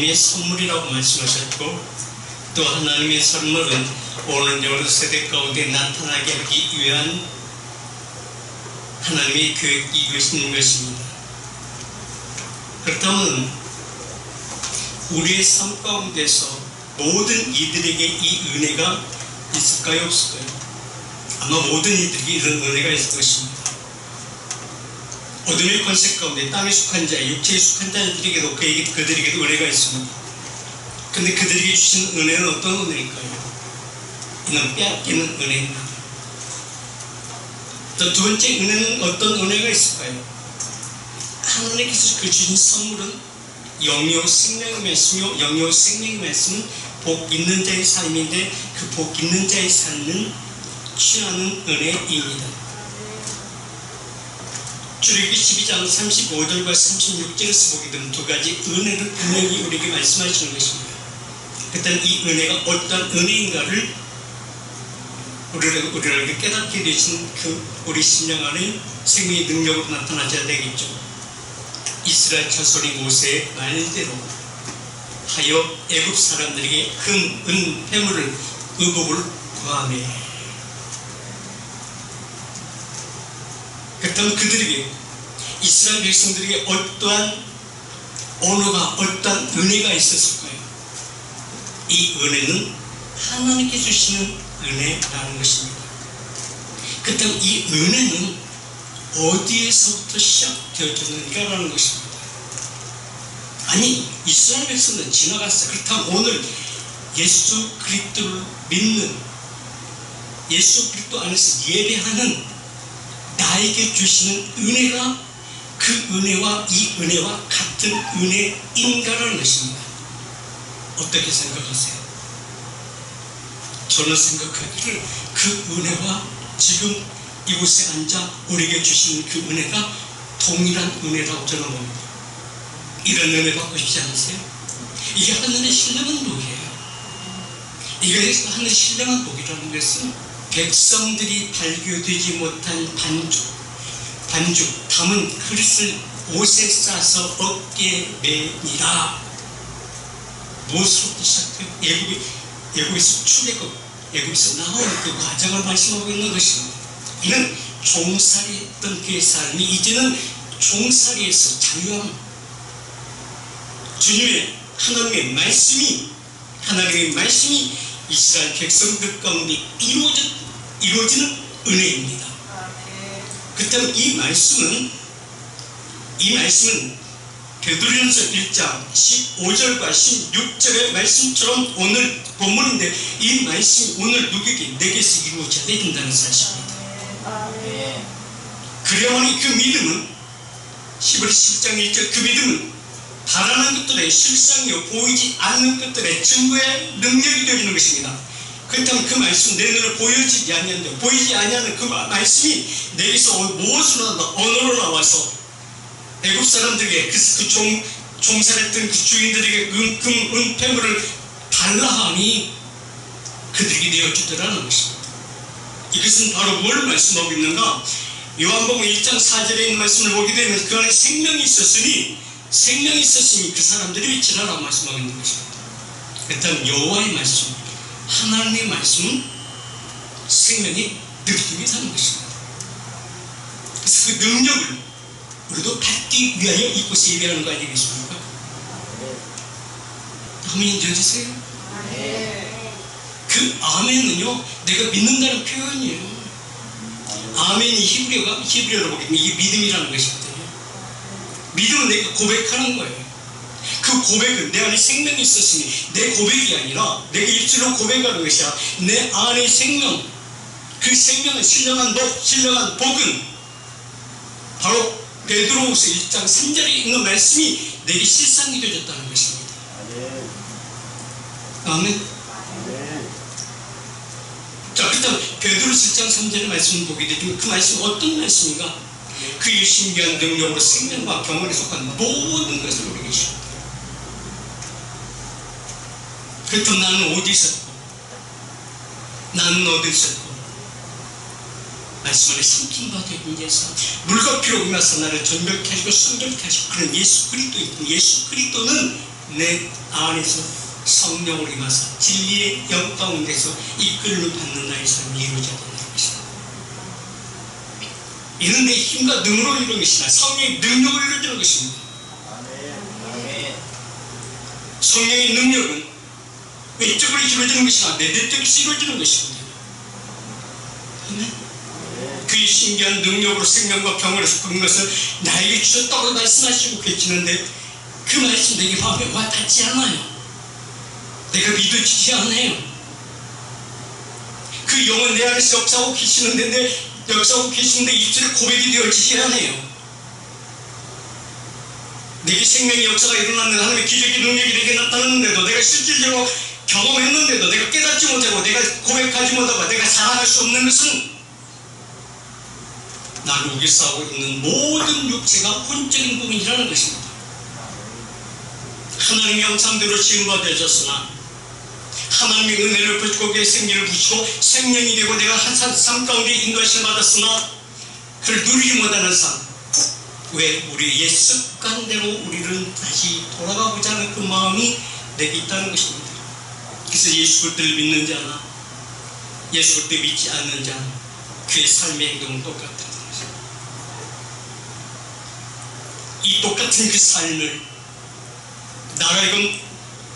하나님의 선물이라고 말씀하셨고, 또 하나님의 선물은 오늘 여러 세대 가운데 나타나게 하기 위한 하나님의 계획이신 것입니다. 그렇다면 우리의 삶 가운데서 모든 이들에게 이 은혜가 있을까요, 없을까요? 아마 모든 이들에게 이런 은혜가 있을 것입니다. 어둠의 권세 가운데 땅에 속한 자, 육체에 속한 자들에게도 그들에게도 은혜가 있습니다. 그런데 그들에게 주신 은혜는 어떤 은혜일까요? 이는 빼앗기는 은혜입니다. 또 두 번째 은혜는 어떤 은혜가 있을까요? 하나님께서 그 주신 선물은 영요 생명의 말씀이요, 영요 생명의 말씀은 복 있는 자의 삶인데, 그 복 있는 자의 삶은 취하는 은혜입니다. 출애굽기 12장 35절과 36절에서 보게 되면 두 가지 은혜를 분명히 우리에게 말씀하시는 것입니다. 그때는 이 은혜가 어떤 은혜인가를 우리를 깨닫게 되신 우리 심령 안에 생명의 능력으로 나타나셔야 되겠죠. 이스라엘 자손이 모세의 말대로 하여 애굽 사람들에게 금, 은, 폐물을, 의복을 구하매. 그렇다면 그들에게, 이스라엘 백성들에게 어떠한 언어가, 어떠한 은혜가 있었을까요? 이 은혜는 하나님께 주시는 은혜라는 것입니다. 그렇다면 이 은혜는 어디에서부터 시작되어졌는가라는 것입니다. 아니, 이스라엘 백성은 지나갔어요. 그렇다면 오늘 예수 그리스도를 믿는, 예수 그리스도 안에서 예배하는 나에게 주시는 은혜가 그 은혜와 이 은혜와 같은 은혜인가라는 것입니다. 어떻게 생각하세요? 저는 생각하기를 그 은혜와 지금 이곳에 앉아 우리에게 주시는 그 은혜가 동일한 은혜라고 저는 봅니다. 이런 은혜 받고 싶지 않으세요? 이게 하늘의 신령한 복이에요. 이게 하늘의 신령한 복이라는 것은 백성들이 발교되지 못한 반죽 담은 그릇을 옷에 싸서 어깨에 매니라. 무엇으로부터 시작해요? 애굽에서 출애굽, 애굽에서 나온 그 과정을 말씀하고 있는 것입니다. 이는 종살이했던 그의 삶이 이제는 종살이에서 자유함, 주님의 하나님의 말씀이 이스라엘 백성들 가운데 이루어지는 은혜입니다. 그렇다면 이 말씀은 베드로전서 1장 15절과 16절의 말씀처럼 오늘 본문인데, 이 말씀이 오늘 누구에게, 내게서 이루어져야 된다는 사실입니다. 그래야만이 그 믿음은, 히브리 10장 1절, 그 믿음은 바라는 것들의 실상이요 보이지 않는 것들의 증거의 능력이 되어지는 것입니다. 그렇다면 그 말씀, 내 눈에 보이지 아니하는 그 말씀이 내게서 무엇으로 나온다? 언어로 나와서 애굽 사람들에게, 그 종살했던 그 주인들에게 금, 은, 폐물을 달라 하니 그들에게 내어주더라는 것입니다. 이것은 바로 뭘 말씀하고 있는가? 요한복음 1장 4절에 있는 말씀을 보게 되면 그 안에 생명이 있었으니 그 사람들이 지나라고 말씀하고 있는 것입니다. 그렇다면 여호와의 말씀, 하나님의 말씀은 생명이 느끼게 사는 것입니다. 그래서 그 능력을 우리도 받기 위하여 이곳에 예배하는 거 아니겠습니까? 아멘 인정하세요? 그 아멘은요, 내가 믿는다는 표현이에요. 아멘이 히브리어로 보게 되면 이게 믿음이라는 것입니다. 믿음은 내가 고백하는 거예요. 그 고백은 내 안에 생명이 있었으니 내 고백이 아니라 내가 입술로 고백하는 것이야. 내 안에 생명, 그 생명은 신령한 복은 바로 베드로후서 1장 3절에 있는 말씀이 내게 실상이 되어졌다는 것입니다. 아멘. 자, 그렇다면 베드로후서 1장 3절의 말씀을 보게 되면 그 말씀은 어떤 말씀인가? 그의 신비한 능력으로 생명과 경험에 속한 모든 것을 우리에게 주십니다. 그렇다면 나는 어디 있었고, 나는 어디 있었고, 말씀 안에 삼킨 바 되고 예수, 물과 피로 임하사 나를 전멸케 하시고 성결케 하시고 그런 예수 그리스도는 내 안에서 성령으로 임하사 진리의 영 가운데서 이끌림을 받는 나의 삶이 이루어져야 된다는 것입니다. 이는 내 힘과 능으로 이루는 것이 아니라 성령의 능력으로 이루어지는 것입니다. 성령의 능력은 외적으로 이루어지는 것이 아니라 내적으로 이루어지는 것입니다. 그의 신기한 능력으로 생명과 병을 섞은 것을 나에게 주셨다고 말씀하시고 계시는데 그 말씀 내게 마음에 와 닿지 않아요. 내가 믿어지지 않아요. 그 영은 내 안에서 역사하고 계시는데 입술에 고백이 되어지지 않아요. 내게 생명의 역사가 일어났는데 하나님의 기적의 능력이 내게 나타났는데도 내가 실질적으로 경험했는데도 내가 깨닫지 못하고 내가 고백하지 못하고 내가 살아갈 수 없는 것은 나를 우겨싸고 있는 모든 육체가 혼적인 부분이라는 것입니다. 하나님의 형상대로 지음받아졌으나 하나님의 은혜를 붙이고 그의 생기를 붙이고 생명이 되고 내가 삶 가운데 인도하심을 받았으나 그를 누리지 못하는 삶, 왜 우리의 옛 습관대로 우리는 다시 돌아가고자 하는 그 마음이 내게 있다는 것입니다. 그래서 예수 그리스도를 믿는 자나 예수 그리스도를 믿지 않는 자나 그의 삶의 행동은 똑같다는 것입니다. 이 똑같은 그 삶을 나라에건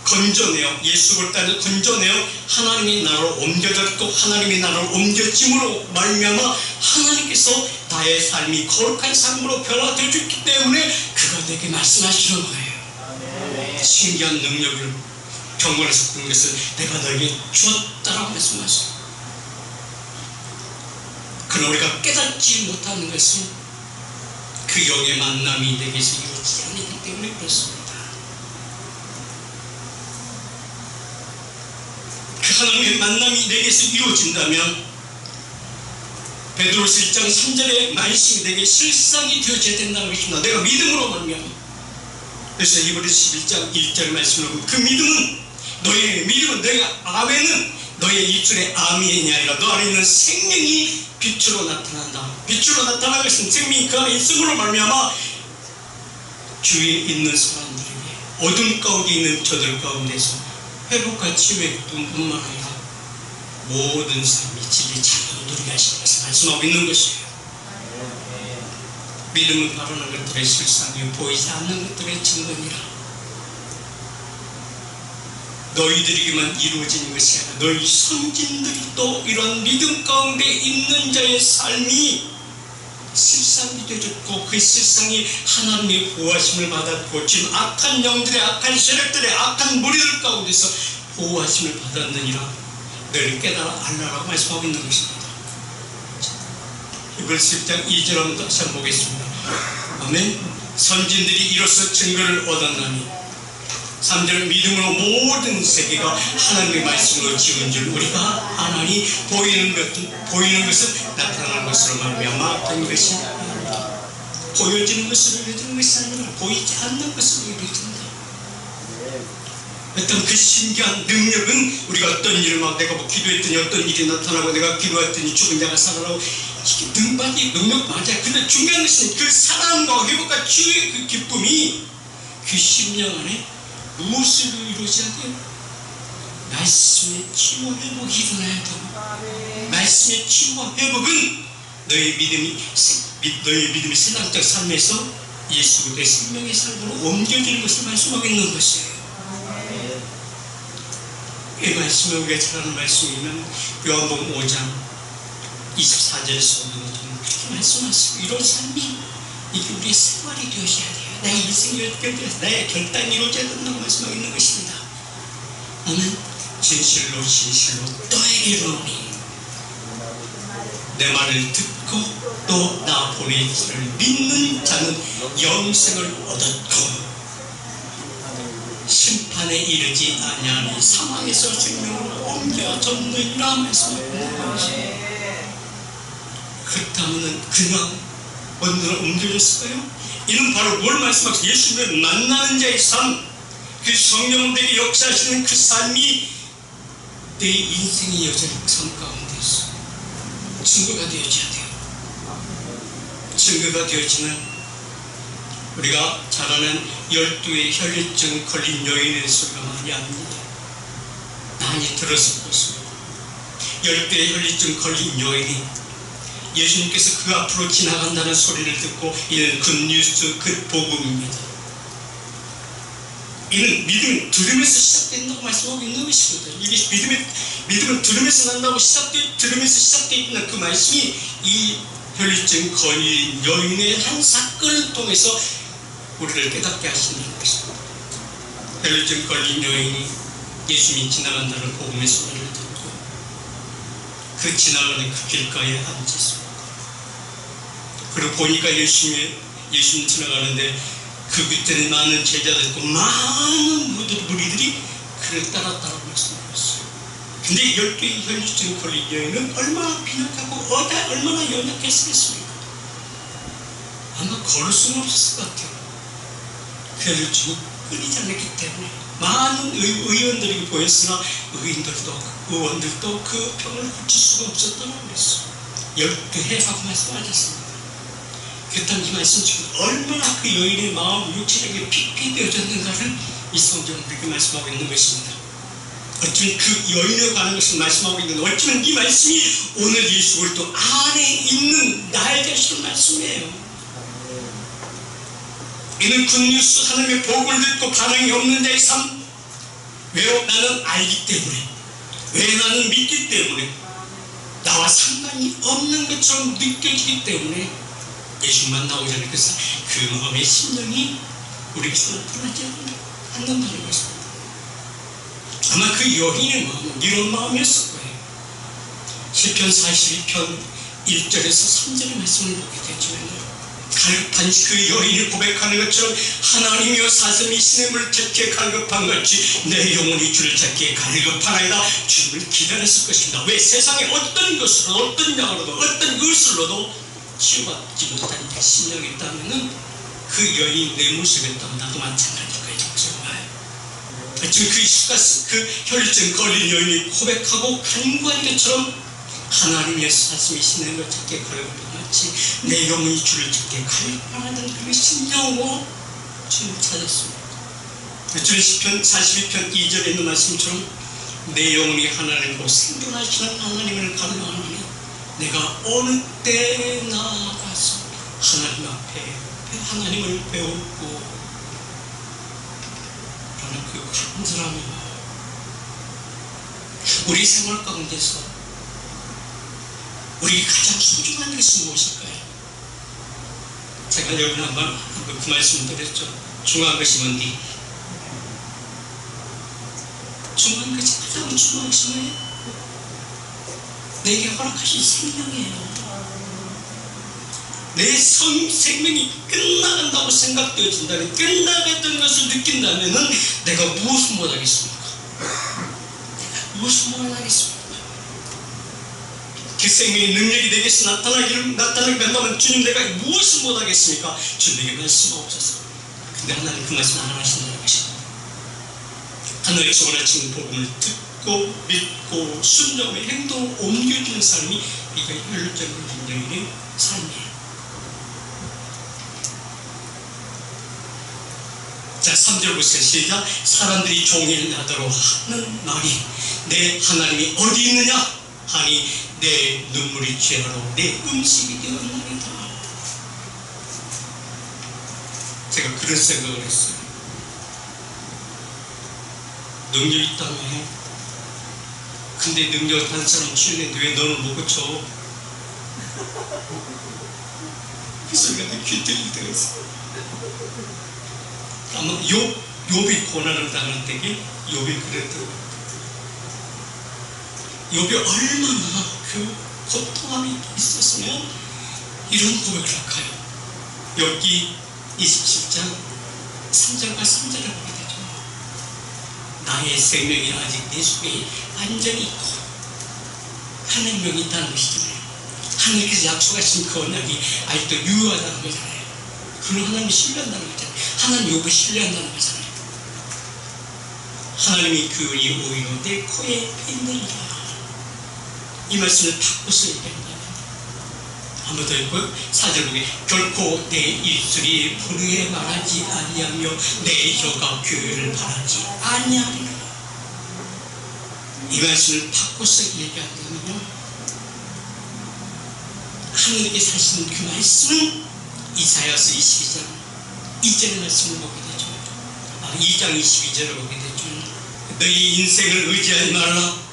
건져내어 예수 그리스도를 건져내어 하나님의 나라로 옮겨졌고 하나님의 나라로 옮겨짐으로 말미암아 하나님께서 나의 삶이 거룩한 삶으로 변화되어 줬기 때문에 그가 내게 말씀하시는 거예요. 신기한 능력을 병원에 섞은 것을 내가 너에게 주었다라고 말씀하셨어요. 그러나 우리가 깨닫지 못하는 것은 그 영의 만남이 내게서 이루어지지 않기 때문에 그렇습니다. 그 하나님의 만남이 내게서 이루어진다면 베드로서 1장 3절의 말씀이 내게 실상이 되어져야 된다는 것입니다. 내가 믿음으로 말미암아. 그래서 히브리서 11장 1절 말씀을 보면 그 믿음은 너의 믿음은 너의 아멘은 너의 입술의 아멘이 아니라 너 안에 있는 생명이 빛으로 나타난다. 빛으로 나타나는 것은 생명이 그 안에 있음으로 말미암아 주위에 있는 사람들에게 어둠 가운데 있는 저들 가운데서 회복과 치유의 뿐만 아니라 모든 삶이 진리 자유를 누리게 하시는 것을 말씀하고 있는 것이에요. 믿음은 바라는 것들의 실상이 보이지 않는 것들의 증거니라. 너희들에게만 이루어지는 것이 아니라 너희 선진들이 또 이런 믿음 가운데 있는 자의 삶이 실상이 되어졌고 그 실상이 하나님의 보호하심을 받았고 지금 악한 영들의 악한 세력들의 악한 무리들 가운데서 보호하심을 받았느니라. 너희를 깨달아 알라라고 말씀하고 있는 것입니다. 히브리서 10장 2절 한번 다시 한번 보겠습니다. 아멘. 선진들이 이로써 증거를 얻었나니 3절 믿음으로 모든 세계가 하나님의 말씀으로 지은 줄 우리가 아나니 보이는 것은 나타나는 것으로 말미암아 된 것이 아니라 보여지는 것으로 이루어지는 것이 아니라 보이지 않는 것으로 이루어진다. 어떤 그 신기한 능력은 우리가 어떤 일을 막 내가 뭐 기도했더니 어떤 일이 나타나고 내가 기도했더니 죽은 자가 살아나고 이게 능력이 능력 맞아요. 근데 중요한 것은 그 살아남과 회복과 치유의 그 기쁨이 그 심령 안에 무엇으로 이루어져야 돼요? 말씀의 치유와 회복이 일어나야 돼요. 말씀의 치유와 회복은 너의 믿음이 신앙적 삶에서 예수 그리스도의 생명의 삶으로 옮겨지는 것을 말씀하고 있는 것이에요. 이 말씀에 우리가 잘 아는 말씀이면 요한복음 5장 24절에서 그렇게 말씀하시고 이런 삶이 이게 우리의 생활이 되어져야 돼요. 나의 인생이 결정돼서 나의 결단이 이루어져야 된다고 말씀하고 있는 것입니다. 나는 진실로 너에게 이르노니 내 말을 듣고 또 나 보낸 이를 믿는 자는 영생을 얻었고 심판에 이르지 아니하니 사망에서 생명으로 옮겨졌느니라 말씀합니다. 그렇다면 그냥 언제나 옮겨졌을까요? 이는 바로 뭘 말씀하시죠? 예수님을 만나는 자의 삶, 그 성령 내게 역사하시는 그 삶이 내 인생의 여전히 삶 가운데서 증거가 되어져야 돼요. 증거가 되어지는 우리가 잘 아는 12의 혈류증 걸린 여인의 소리가 많이 압니다. 많이 들었을 것입니다. 12의 혈류증 걸린 여인이 예수님께서 그 앞으로 지나간다는 소리를 듣고 이는 굿뉴스, 굿복음입니다. 이는 믿음이 들으면서 시작된다고 말씀하고 있는 것이거든요. 이게 믿음은 들으면서 난다고 들으면서 시작되어 그 말씀이 이 혈류증 걸린 여인의 한 사건을 통해서 우리를 깨닫게 하신다는 것입니다. 혈류증 걸린 여인이 예수님이 지나간다는 복음의 소리를 듣고 그 지나가는 그 길가에 앉았습니다. 그리고 보니까 예수님 지나가는데 그 끝에는 많은 제자들과 많은 무리들이 그를 따랐다고 말씀하셨어요. 근데 10개의 혈류증 걸린 여인은 얼마나 빈약하고 얼마나 연약했겠습니까? 아마 걸을 수는 없었을 것 같아요. 그 혈류증이 끊이지 않았기 때문에 많은 의원들이 보였으나 의원들도 그 병을 고칠 수가 없었다고 그랬어요. 10개라고 말씀하셨습니다. 그렇다면 이 말씀 중에 얼마나 그 여인의 마음 육체적인 핍피되어졌는가를 이 성경은 우리에게 말씀하고 있는 것입니다. 어쩌면 그 여인에 관한 것을 말씀하고 있는 어쩌면 이 말씀이 오늘 예수 그리스도 안에 있는 나에 대한 말씀이에요. 이는 굿뉴스 하나님의 복음을 듣고 반응이 없는 자의 삶. 왜? 나는 알기 때문에, 왜? 나는 믿기 때문에, 나와 상관이 없는 것처럼 느껴지기 때문에 예수만 나오자는 그 마음의 심령이 우리에게서 나타나지 않는다는 것입니다. 아마 그 여인의 마음은 이런 마음이었을 거예요. 시편 42편 1절에서 3절의 말씀을 보게 되지만요, 갈급한 그 여인이 고백하는 것처럼 하나님이여 사슴이 시냇물을 찾기에 갈급한 같이 내 영혼이 주를 찾기에 갈급하나이다. 주를 기다렸을 것입니다. 왜? 세상에 어떤 것으로 어떤 양으로도 어떤 의술로도 치유받지 못한 내 심령이 있다면 그 여인 내 모습에 있다면 나도 마찬가지일 거예요. 정말 지금 그 혈류증 걸린 여인이 고백하고 간구한 것처럼 하나님의 사슴이 시냇물을 찾기에 갈급한 같이 내 영혼이 주를 찾기에 갈급하는 그 심령으로 주를 찾았습니다. 주는 시편 42편 2절에 있는 말씀처럼 내 영혼이 하나님으로 생존하시는 하나님을 갈망하노니 내가 어느 때 나아가서 하나님 앞에 하나님을 배우고 라는 그 간절함이 우리 생활 가운데서 우리 가장 소중한 것이 무엇일까요? 제가 여러분 한번 그 말씀을 드렸죠. 중요한 것이 뭔지. 중요한 것이 가장 중요한 것이 뭐예요? 내게 허락하신 생명이에요. 내 생명이 끝나간다고 생각되어진다면, 끝나갔던 것을 느낀다면 내가 무엇을 못하겠습니까? 내가 무엇을 못하겠습니까? 그 생명의 능력이 내게서 나타나게 된다면 주님 내가 무엇을 못하겠습니까? 주님에게 말씀하옵소서. 근데 하나님 그 말씀 안 하신다는 것입니다. 하늘에서 원하시는 복음을 듣고 믿고 순종의 행동을 옮겨주는 삶이 이게 혈류증 여인의 삶이에요. 자, 3절 보세요. 시작. 사람들이 종일 나더러 하는 말이 내 하나님이 어디 있느냐 하니 내 눈물이 죄하러 내 음식이 되었나이다. 제가 그런 생각을 했어요. 능력 있다며 해. 근데 능력 한 사람 치유했는데 왜 너는 못 고쳐? 그 소리가 내 귀에 들릴 때가 있어요. 아마 욥이 고난을 당할 때에 욥이 그랬더라고요. 욥이 얼마나 그 고통함이 있었으면 이런 고백을 할까요? 욥기 27장 3절과 3절을 보게 되죠. 나의 생명이 아직 내 속에 완전히 있고 하나님 명이 있다는 것이잖아요. 하나님께서 약속하신 그 언약이 아직도 유효하다는 거잖아요. 그걸 하나님이 신뢰한다는 거잖아요. 하나님 욥을 신뢰한다는 거잖아요. 하나님이 그 은이 오히려 내 코에 있느니라. 이 말씀을 바꿔서 얘기한다면 한번 더 읽고 4절 보게 결코 내 입술이 불의에 말하지 아니하며 내 혀가 교회를 바라지 아니하리라. 이 말씀을 바꿔서 얘기한다면요, 하나님께서 하시는 그 말씀은 이사야서 22장 2절의 말씀을 보게 되죠. 2장 22절을 보게 되죠. 너희 인생을 의지하지 말라.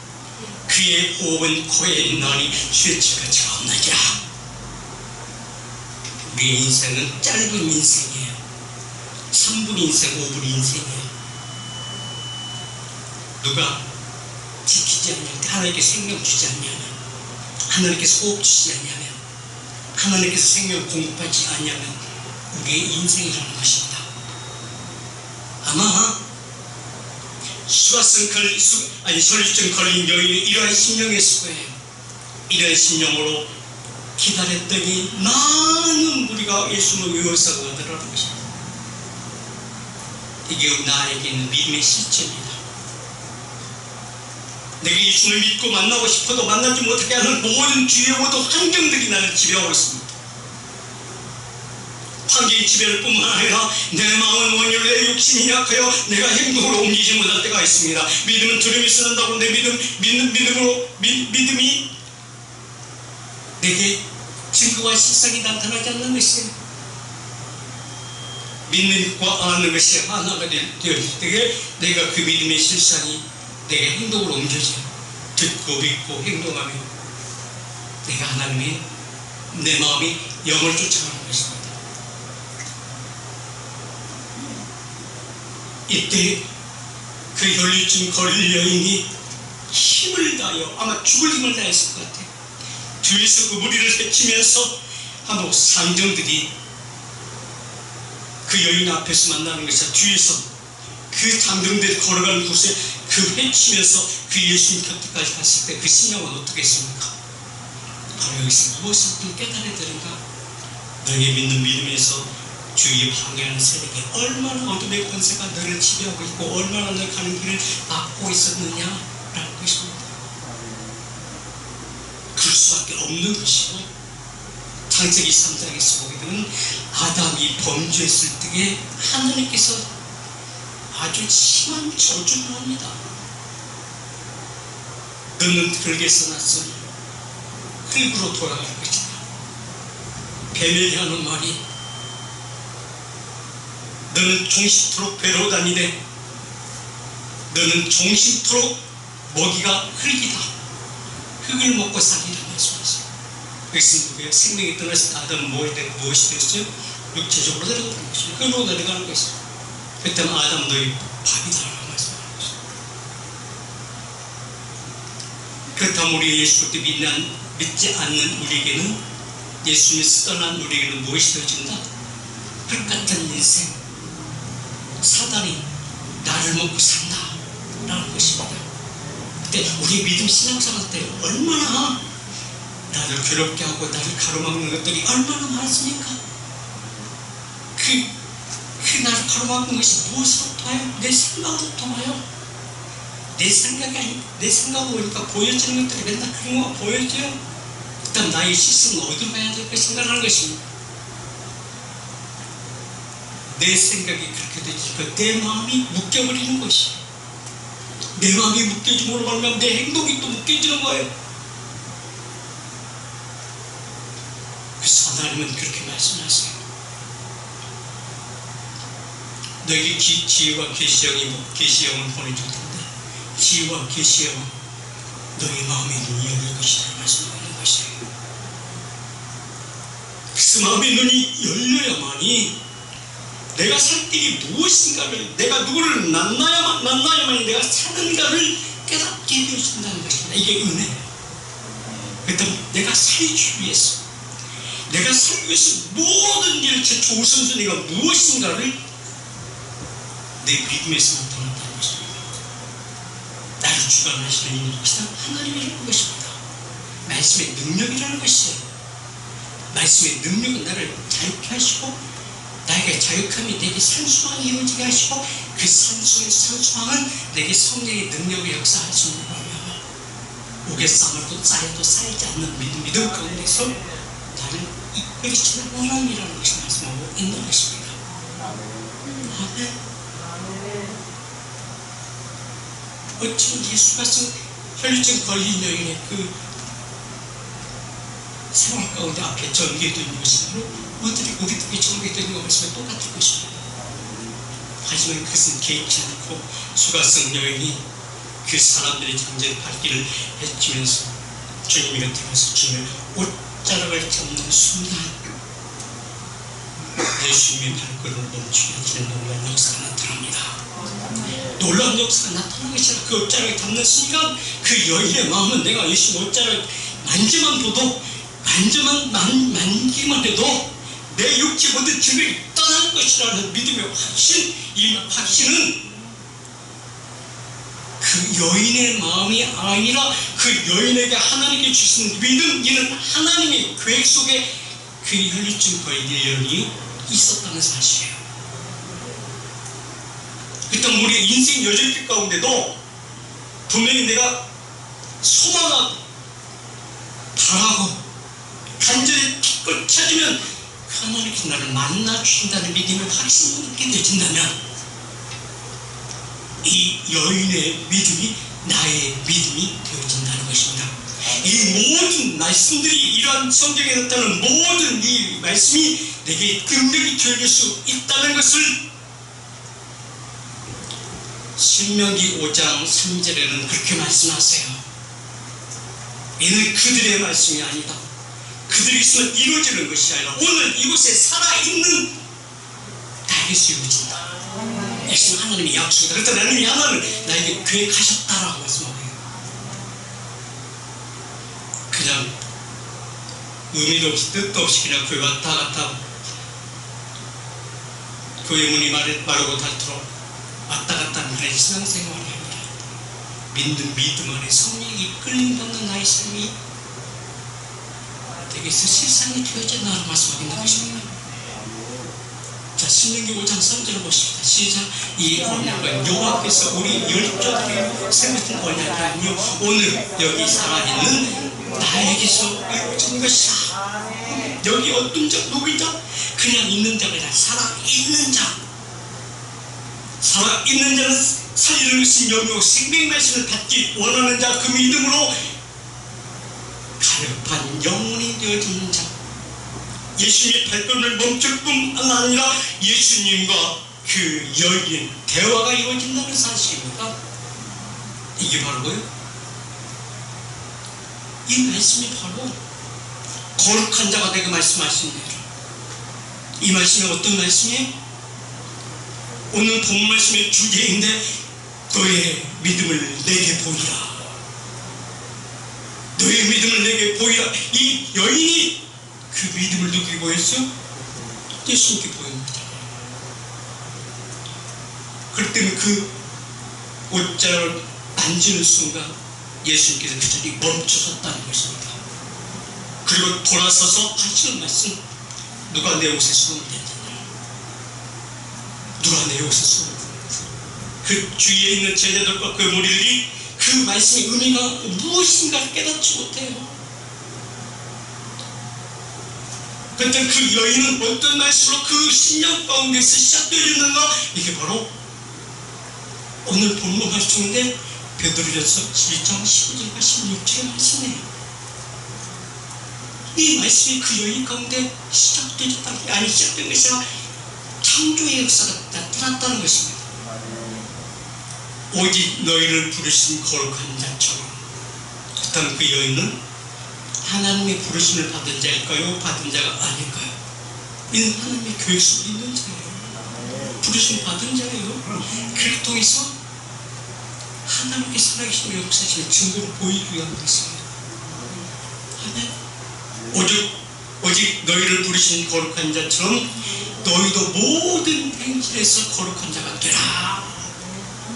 그의 호흡은 코에 있나니 쇠칠같이 없느니라. 우리의 인생은 짧은 인생이에요. 3분 인생, 5분 인생이에요. 누가 지키지 않냐면, 하나님께서 생명 주지 않냐면, 하나님께서 호흡 주지 않냐면, 하나님께서 생명 공급하지 않냐면 우리의 인생이라는 것입니다. 아마 혈류증 걸린 여인이 이러한 심령이었을 거예요. 이러한 심령으로 기다렸더니 많은 무리가 예수를 위해서 오더라는 것입니다. 이게 나에게 있는 믿음의 실체입니다. 내가 예수를 믿고 만나고 싶어도 만나지 못하게 하는 모든 주위의 모든 환경들이 나를 지배하고 있습니다. 환경이 지배를 뿐만 아니라 내 마음은 원인으로 내 욕심이 약하여 내가 행동으로 옮기지 못할 때가 있습니다. 믿음은 두려움이 쓰는다고 내 믿음이 내게 증거와 실상이 나타나지 않는 것이에요. 믿는 것과 아는 것이 하나가 되었을 때 내가 그 믿음의 실상이 내게 행동으로 옮겨져요. 듣고 믿고 행동하며 내가 하나님의 내 마음이 영을 쫓아가는 것입니다. 이때 그 혈류증 걸린 여인이 힘을 다하여 아마 죽을 힘을 다했을 것 같아요. 뒤에서 그 무리를 헤치면서 한국 상정들이 그 여인 앞에서 만나는 것이 뒤에서 그 장정들이 걸어가는 곳에 그 헤치면서 그 예수님 곁에까지 갔을 때 그 신령은 어떻겠습니까? 바로 여기서 무엇을 깨달아야 되는가? 너희 믿는 믿음에서 주위에 방해하는 세력이 얼마나 어둠의 권세가 너를 지배하고 있고 얼마나 너 가는 길을 막고 있었느냐라는 것입니다. 그럴 수밖에 없는 것이고, 창세기 3장에서 보게 되면 아담이 범죄했을 때에 하나님께서 아주 심한 저주를 합니다. 너는 흙에서 났으니 흙으로 돌아갈 것이다. 뱀에게 하는 말이 너는 종식토록 배로 다니되 너는 종식토록 먹이가 흙이다. 흙을 먹고 살리라 말씀하세요. 그것은 생명이 떠났을 때 아담은 무엇이 되었어요? 육체적으로 내려가는 것이죠. 흙으로 내려가는 것이죠. 그때는 아담 너희 밥이다라고 말씀하는 것이죠. 그렇다면 우리 예수를 믿지 않는 우리에게는, 예수님을 떠난 우리에게는 무엇이 되어진다? 흙 같은 인생, 사단이 나를 먹고 산다 라는 것입니다. 그때 우리 믿음 신앙생활 때 얼마나 나를 괴롭게 하고 나를 가로막는 것들이 얼마나 많습니까? 그 나를 가로막는 것이 무엇으로 통하여? 내 생각으로 통하여? 내 생각이 아니, 내 생각을 보니까 보여지는 것들이 맨날 그런 거가 보여져요. 그다음 나의 시선은 어디로 가야 될 것인가 하는 것입니다. 내 생각이 그렇게 되니까 내 마음이 묶여버리는 것이에요. 내 마음이 묶여짐으로 말하면 내 행동이 또 묶여지는 거예요. 그래서 하나님은 그렇게 말씀하세요. 너에게 지혜와 계시형을 보내줄 텐데 지혜와 계시형은 너희 마음의 눈이 열릴 것이다 말씀하는 것이에요. 그래서 마음의 눈이 열려야만이 내가 살 길이 무엇인가를, 내가 누구를 만나야만이 내가 사는가를 깨닫게 해준다는 것입니다. 이게 은혜예요. 그렇다면 내가 살기 위해서, 내가 살기 위해서 모든 일을 최초 우선순위가 무엇인가를 내 믿음에서 나타난다는 것입니다. 나를 주관하시는 이는 것이다. 하나님이라는 것입니다. 말씀의 능력이라는 것이에요. 말씀의 능력은 나를 자유케 하시고 나에게 자유함이 내게 산수왕이 이루어지게 하시고 그 산수왕은 내게 성령의 능력을 역사하시는 거라면 옥에 쌓아도 쌓여도 쌓이지 않는 믿음 가운데서 나를 이끌으시는 하나님이라는 것을 말씀하고 있는 것입니다. 아멘. 어쩜 예수가 쓴 혈류증 걸린 여인의 그 생활 가운데 앞에 전개되어 있는 것이고 우리들이 전개되어 있는 것과 똑같을 것입니다. 하지만 그것은 개의치 않고 수가성 여인이 그 사람들의 장제의 발길을 헤치면서 주님 곁에 가서 주님의 옷자락을 잡는 순간 예수님의 발걸음을 멈추게 하시는 놀라운 역사가 나타납니다. 놀라운 역사가 나타나는 것이 아니라 그 옷자락을 잡는 순간 그 여인의 마음은 내가 예수님 옷자락을 만기만 해도 내 육체 모든 증명이 떠날 것이라는 믿음의 확신, 이 확신은 그 여인의 마음이 아니라 그 여인에게 하나님께 주신 믿음, 이는 하나님의 계획 속에 그 혈류증 걸린 여인이 있었다는 사실이에요. 그렇다면 우리의 인생 여정길 가운데도 분명히 내가 소망하고 바라고 간절히 기껏 찾으면 하나님께서 나를 만나 주신다는 믿음의 확신이 있게 되어진다면 이 여인의 믿음이 나의 믿음이 되어진다는 것입니다. 이 모든 말씀들이, 이러한 성경에 나타나는 모든 이 말씀이 내게 능력이 되어질 수 있다는 것을 신명기 5장 3절에는 그렇게 말씀하세요. 이는 그들의 말씀이 아니다. 그들이 있으면 이루어지는 것이 아니라 오늘 이곳에 살아있는 나에게서 이루어진다. 예수는 하나님의 약속이다. 그렇다면 하나님이 하나님을 나에게 계획하셨다라고 말씀하고요. 그냥 의미도 없이 뜻도 없이 그냥 교회 왔다 갔다 교회 문이 마르고 닳도록 왔다 갔다 하는 그런 신앙생활이 아니라 믿는 믿음 안에 성령이 이끌림받는 나의 삶이 되게서 실상이 되어진다는 말씀하고 있는 것입니다. 자, 신명기 5장 3절을 보십시다. 시작. 이 언약은 여호와께서 우리 열조들의 세우신 언약이 아니요 오늘 여기 살아있는 나에게서 이루어진 것이다. 여기 어떤 자, 누구이다? 그냥 있는 자가 아니라 살아있는 자. 살아있는 자는 살리는 것은 영이요 생명 말씀을 받기 원하는 자, 그 믿음으로 가렵한 영혼이 되어지는 자. 예수님의 발걸음을 멈출 뿐만 아니라 예수님과 그 여인 대화가 이루어진다는 사실입니다. 이게 바로 뭐예요? 이 말씀이 바로 거룩한 자가 되게 말씀하십니다. 이 말씀이 어떤 말씀이에요? 오늘 본 말씀의 주제인데 너의 믿음을 내게 보이라. 너의 믿음을 내게 보이라. 이 여인이 그 믿음을 누구에게 보였어요? 예수님께 보입니다. 그렇기 때문에 그 옷자락을 만지는 순간 예수님께서 그 자리에 멈춰섰다는 것입니다. 그리고 돌아서서 하시는 말씀, 누가 내 옷에 손을 댔느냐? 누가 내 옷에 손을 댔느냐? 그 주위에 있는 제자들과 그 무리들이 그 말씀의 의미가 무엇인가 깨닫지 못해요. 그때 그 여인은 어떤 말씀으로 그 신령 가운데서 시작되어졌는가? 이게 바로 오늘 본문 말씀인데 베드로전서 7장 15절과 16절의 말씀이에요. 이 말씀이 그 여인 가운데 시작되었다는 게 아니 시작된 것이 아니라 창조의 역사가 나타났다는 것입니다. 오직 너희를 부르신 거룩한 자처럼. 그렇다면 그 여인은 하나님의 부르심을 받은 자일까요? 받은 자가 아닐까요? 이는 하나님의 계획 속에 있는 자예요. 부르심 받은 자예요. 그를 통해서 하나님께 살아계신 역사심의 증거를 보이기 위한 것입니다. 오직 너희를 부르신 거룩한 자처럼 너희도 모든 행실에서 거룩한 자가 되라.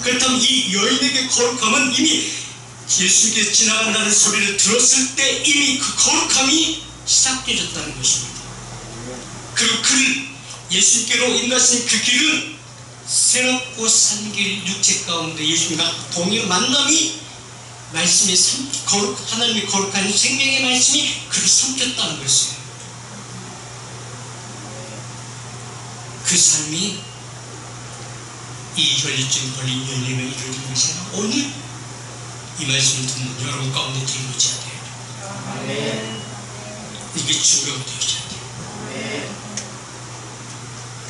그렇다면 이 여인에게 거룩함은 이미 예수님께서 지나간다는 소리를 들었을 때 이미 그 거룩함이 시작되었다는 것입니다. 그리고 그를 예수님께로 인도하신 그 길은 새롭고 산 길 육체 가운데 예수님과 동일한 만남이 말씀의 하나님의 거룩한 생명의 말씀이 그를 삼켰다는 것이에요. 그 삶이 이 혈류증 걸린 여인에게 이루어진 것이 아니라 오늘 이 말씀을 듣는 여러분 가운데 이루어져야 돼요. 아멘. 이게 증거가 되어져야 돼요.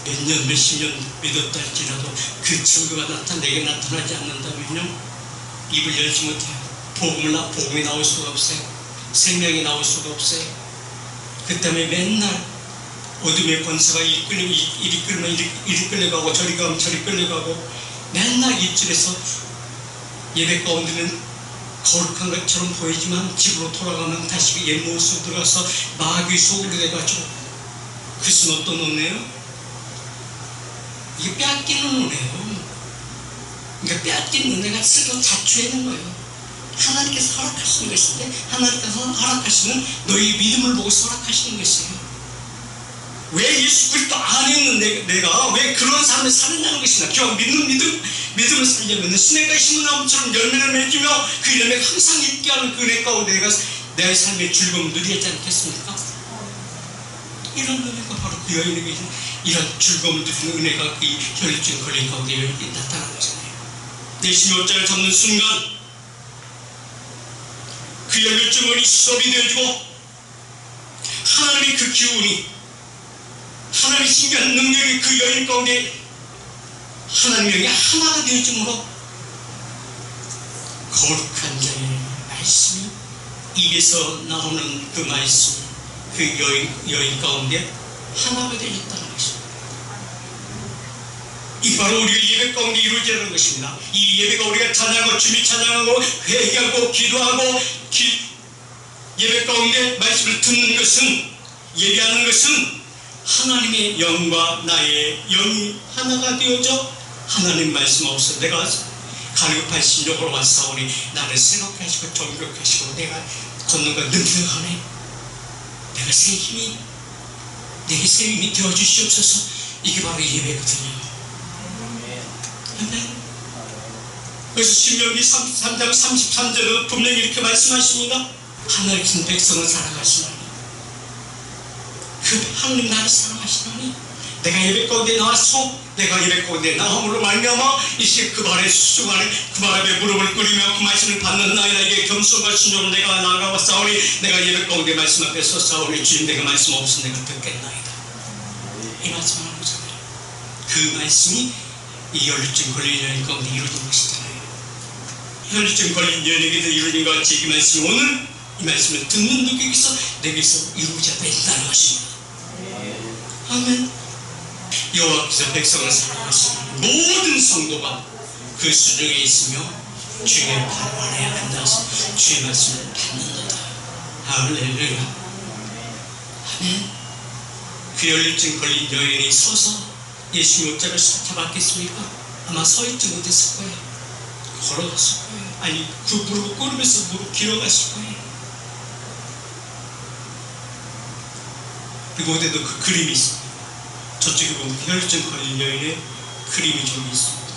몇 년, 몇십 년 믿었다 할지라도 그 증거가 내게 나타나지 않는다면요, 입을 열지 못해요. 복음이 나올 수가 없어요. 생명이 나올 수가 없어요. 그 때문에 맨날 어둠의 권세가 이리 끌면 이리 끌려가고 저리 가면 저리 끌려가고, 맨날 입술에서 예배 가운데는 거룩한 것처럼 보이지만 집으로 돌아가면 다시 옛 모습으로 들어가서 마귀 속으로 돼가지고, 그것은 어떤 은혜요? 이게 빼앗기는 은혜예요. 그러니까 빼앗긴 은혜가 스스로 자초하는 거예요. 하나님께서 허락하시는 것인데, 하나님께서 허락하시는 너희 믿음을 보고 허락하시는 것이에요. 왜 예수 그리스도 안에 있는 내가 왜 그런 삶을 살느냐는 것이나, 기왕 믿음을 살려면 시냇가에 심은 나무처럼 열매를 맺으며 그 열매가 항상 있게 하는 그 은혜 가운데 내 삶의 즐거움을 누리지 않겠습니까? 이런 은혜가 바로 그 여인에게 이런 즐거움을 누리는 은혜가 이 혈류증 걸린 가운데 나타나는 거잖아요. 내 심혈자를 잡는 순간 그 혈류증이 스톱이 되어지고, 하나님의 그 기운이, 하나님의 신기한 능력이 그 여인 가운데 하나님의 영이 하나가 되어짐으로 거룩한 자의 말씀이 입에서 나오는 그 말씀이 그 여인 가운데 하나가 되어졌다는 것입니다. 이 바로 우리가 예배 가운데 이루어지는 것입니다. 이 예배가 우리가 찬양하고 주님 찬양하고 회개하고 기도하고 예배 가운데 말씀을 듣는 것은, 예배하는 것은 하나님의 영과 나의 영이 하나가 되어져 하나님 말씀 없어 내가 갈급한 심령으로 왔사오니 나를 새롭게 하시고 정결하시고 내가 걷는가 능력하네. 내가 내게 새 힘이 되어주시옵소서. 이게 바로 예배거든요. 아멘. 그래서 신명기 33장 33절은 분명히 이렇게 말씀하십니다. 하나님 백성을 사랑하시나니, 그 하나님 나를 사랑하시나니, 내가 예배 가운데 나와서 내가 예배 가운데 나옴으로 말미암아 이제 그 발에 수중하네, 그 발에 무릎을 꿇으며 그 말씀을 받는 나에게 겸손과 순종을 내가 나아가고 싸우니, 내가 예배 가운데 말씀 앞에 서 싸우니 주님 내가 말씀 없으면 내가 듣겠나이다. 이 말씀을 하고 있잖아요. 그 말씀이 이 혈류증 걸린 여인 가운데 이루어진 것이잖아요. 혈류증 걸린 여인에게도 이루어진 것 같이 이 말씀, 오늘 이 말씀을 듣는 누구에게서 내게서 이루어져야 된다는 것입니다. 아멘. 여호와께서 백성을 사랑하시니 모든 성도가 그 수중에 있으며 주의 발 아래에 앉아서 주의 말씀을 받는도다. 할렐루야. 아멘. 그 혈류증 걸린 여인이 서서 예수님의 옷자를 잡았겠습니까? 아마 서 있지 못했을 거예요. 걸어갔을 거예요. 아니 그 무릎을 꿇으면서 무릎 길어갔을 거예요. 그곳에도 그 그림이 있습니다. 저쪽에 보면 혈류증 걸린 여인의 그림이 좀 있습니다.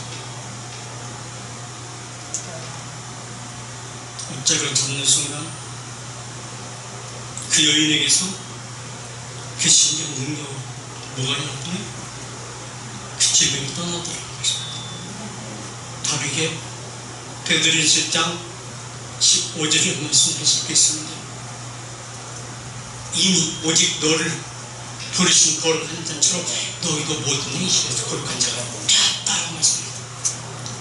옷자를 잡는 순간 그 여인에게서 그 신기한 능력으로 뭐가 나타나요? 그 질병이 떠나더라는 것입니다. 다르게 베드로전서 10장 15절에 말씀하시겠습니다. 이미 오직 너를 부르신 거룩한 자처럼 너희도 모든 행실에서 거룩한 자가 되었다라고 말씀합니다.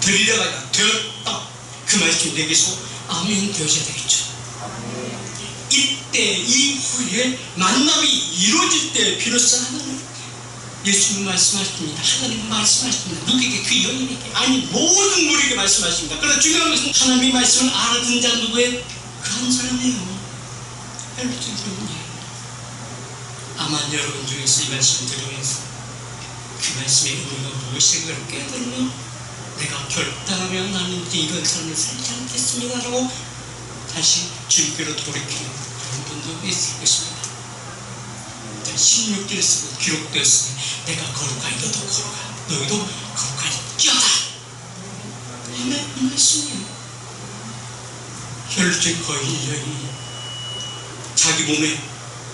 들이다가 되었다. 그 말씀이 내게서 아멘 되어져야 되겠죠. 이때 이후에 만남이 이루어질 때 비로소 하나님 예수님 말씀하십니다. 하나님 말씀하십니다. 누구에게? 그 여인에게, 아니 모든 우리에게 말씀하십니다. 그러나 중요한 것은 하나님의 말씀을 알아듣는 자 누구예요? 그 한 사람이에요. 혈류증 걸린 여인. 아마 여러분 중에서 이 말씀 들으면서 그 말씀의 의미가 무엇인가를 깨달으며 내가 결단하면 나는 이제 이런 삶을 살지 않겠습니다라고 다시 주님께로 돌이키는 그런 분도 있을 것입니다. 16절에 쓰고 기록되었으니 내가 거룩하니 너도 거룩하니 너희도 거룩하니 뛰어라. 아멘. 이 말씀이에요. 혈류증 걸린 여인이 자기 몸에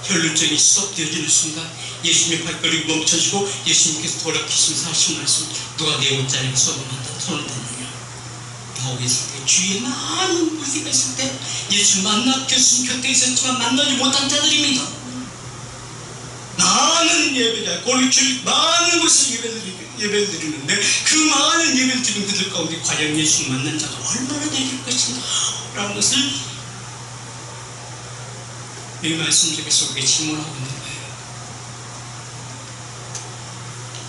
혈류증이 수업되어지는 순간 예수님의 발걸음이 멈춰지고 예수님께서 돌아키시면서 하신 말씀, 누가 내 옷자리에 손을 댔느냐. 바오에서 주위에 많은 무리가 있을 때 예수 만나 교수님 곁에 있었지만 만나지 못한 자들입니다. 많은 예배자, 골길 많은 곳을 예배를 드리는데 그 많은 예배를 드리는 그들 가운데 과연 예수를 만난 자가 얼마나 되실 것인가 라는 것을 이 말씀 속에서 우리가 질문하고 있는 거예요.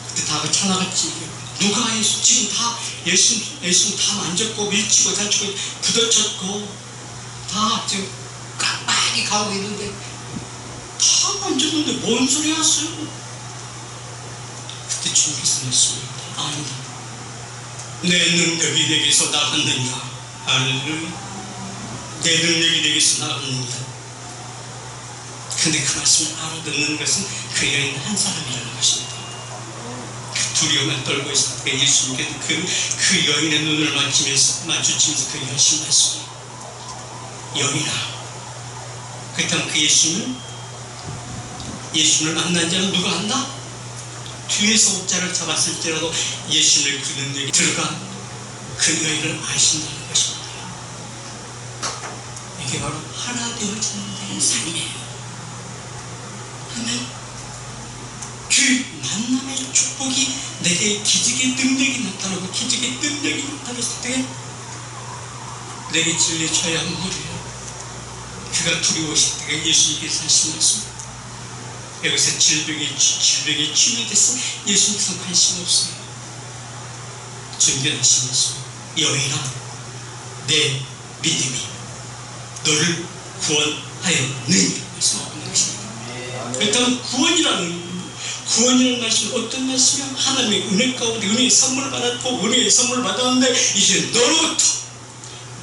그때 다 하나같이 누가 예수, 지금 다 예수 다 만졌고 밀치고 다치고 부딪혔고 다 지금 깜빡이 가고 있는데 다 만졌는데 뭔 소리 하세요? 그때 주님께서 말씀합니다. 아니다. 내 능력이 내게서 나갔느니라. 할렐루야. 내 능력이 내게서 나갔느니라. 근데 그 말씀을 알아듣는 것은 그 여인 한 사람이라는 것입니다. 그 두려움을 떨고 있을 때 예수님께서 그 여인의 눈을 마주치면서 그 여신 말씀을 여인아. 그렇다면 그 예수님을 만난 자는 누가 한다? 뒤에서 옷자를 잡았을지라도 예수님의 그 능력이 들어간 그 여인을 아신다는 것입니다. 이게 바로 하나 되어지는 삶이에요. 그 만남의 축복이 내게 기적의 능력이 나타나고 기적의 능력이 나타났을 때 내게 진리쳐야 하는 일이에요. 그가 두려우실 때 예수님께서 하신 말씀, 여기서 질병이 치유됐어. 예수님께서 관심 없어요. 준비하시면서 여인아, 내 믿음이 너를 구원하였느니 말씀하고 있는 것입니다. 일단 구원이라는 말씀은 어떤 말씀이야? 하나님의 은혜 가운데 은혜의 선물을 받았고 은혜의 선물을 받았는데 이제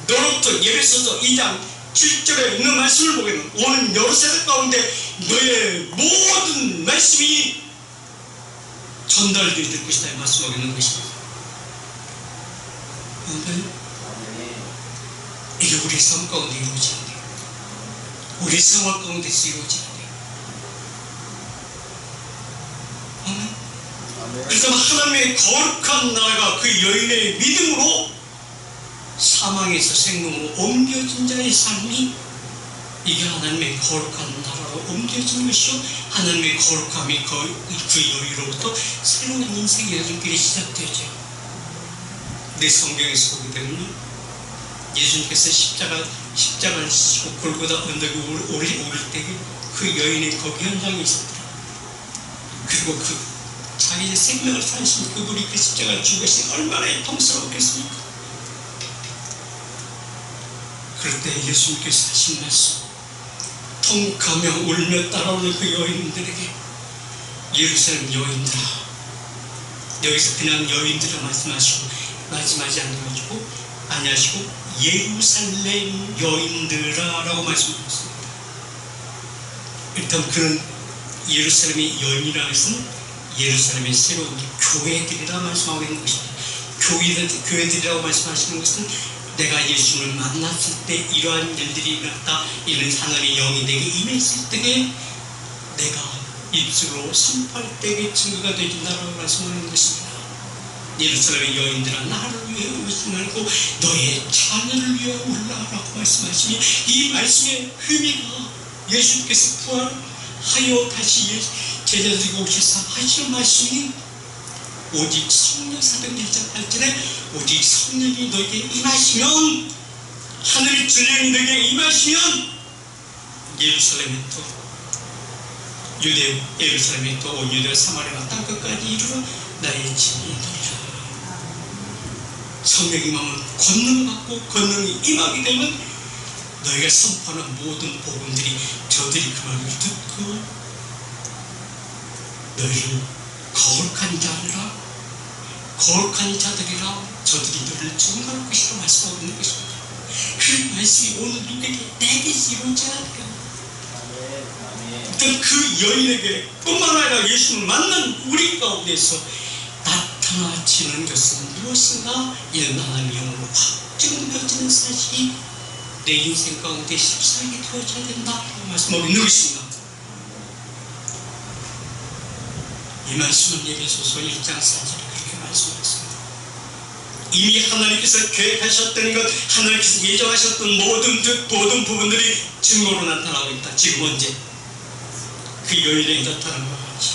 너로부터 예배서서 2장 7절에 있는 말씀을 보면 오는 여러 세대 가운데 너의 모든 말씀이 전달되어질 것이다 말씀하고 있는 것입니다. 이게 우리 삶 가운데 이루어져야 돼요. 우리 생활 가운데서 이루어져야 돼요. 그래서 하나님의 거룩한 나라가 그 여인의 믿음으로 사망에서 생명으로 옮겨진 자의 삶이 이게 하나님의 거룩한 나라로 옮겨진 것이요 하나님의 거룩함이 그 여인으로부터 새로운 인생의 길이 시작되죠. 내 성경에서 보게 되면 예수님께서 십자가를 지시고 골고다 언덕에 오를 때 그 여인이 거기 현장에 있었더라. 그리고 자기의 생명을 살리신 그분이 그 십자가를 준 것이 얼마나 통스러웠겠습니까? 그럴 때 예수님께서 하신 말씀, 통가며 울며 따라오는 그 여인들에게 예루살렘 여인들아, 여기서 그냥 여인들아 말씀하시고 말씀하지 아니하시고 예루살렘 여인들아 라고 말씀하셨습니다. 일단 그는 예루살렘의 여인이라는 것은 예루살렘의 새로운 교회들이라 말씀하고 있는 것입니다. 교회들이라고 말씀하시는 것은 내가 예수를 만났을 때 이러한 일들이 일어났다, 이런 하나님의 영이 내게 임했을 때에 내가 입술로 선포할 때의 증거가 되준다라고 말씀하는 것입니다. 예루살렘의 여인들아 나를 위해 울지 말고 너의 자녀를 위해 울라라고 말씀하시니 이 말씀의 의미가 예수님께서 부활하여 다시 제자들에게 오셔서 하시는 말씀이 오직 성령 사도행 1장 8절에 오직 성령이 너에게 임하시면 하늘의 전령이 너에게 임하시면 예루살렘에 또 예루살렘에 또 유대 사마리아 땅 끝까지 이르러 나의 진이 되리라. 성령이 임하면 권능을 받고 권능이 임하게 되면 너희가 선포하는 모든 복음들이 저들이 그 말을 듣고 너희를 거룩한 자들이라 저들이 너를 증거할 것이라 말씀하고 있는 것입니다. 그 말씀이 오늘 누구에게 내게 이루어져야 돼요. 그 여인에게 뿐만 아니라 예수를 만난 우리 가운데서 나타나지는 것은 무엇인가? 이런 하나님의 영으로 확증되어지는 사실이 내 인생 가운데 실상이 되어져야 된다고 말씀하고 있는 것입니다. 이 말씀은 에베소서 1장 4절에 그렇게 말씀하셨습니다. 이미 하나님께서 계획하셨던 것, 하나님께서 예정하셨던 모든 부분들이 증거로 나타나고 있다. 지금 언제? 그 요일에 나타난 것 같이,